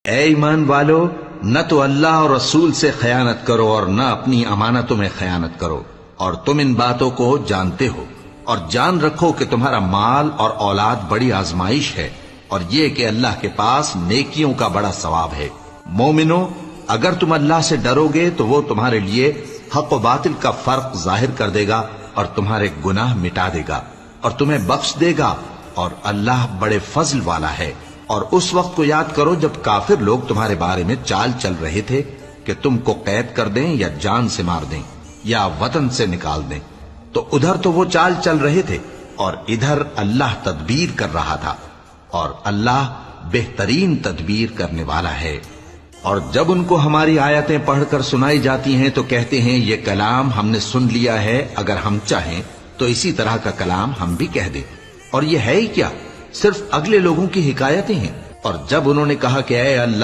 اے ایمان والو، نہ تو اللہ اور رسول سے خیانت کرو اور نہ اپنی امانتوں میں خیانت کرو، اور تم ان باتوں کو جانتے ہو، اور جان رکھو کہ تمہارا مال اور اولاد بڑی آزمائش ہے، اور یہ کہ اللہ کے پاس نیکیوں کا بڑا ثواب ہے۔ مومنو، اگر تم اللہ سے ڈرو گے تو وہ تمہارے لیے حق و باطل کا فرق ظاہر کر دے گا اور تمہارے گناہ مٹا دے گا اور تمہیں بخش دے گا، اور اللہ بڑے فضل والا ہے۔ اور اس وقت کو یاد کرو جب کافر لوگ تمہارے بارے میں چال چل رہے تھے کہ تم کو قید کر دیں یا جان سے مار دیں یا وطن سے نکال دیں، تو ادھر تو وہ چال چل رہے تھے اور ادھر اللہ تدبیر کر رہا تھا، اور اللہ بہترین تدبیر کرنے والا ہے۔ اور جب ان کو ہماری آیتیں پڑھ کر سنائی جاتی ہیں تو کہتے ہیں یہ کلام ہم نے سن لیا ہے، اگر ہم چاہیں تو اسی طرح کا کلام ہم بھی کہہ دیں، اور یہ ہے ہی کیا، صرف اگلے لوگوں کی حکایتیں ہیں۔ اور جب انہوں نے کہا کہ اے اللہ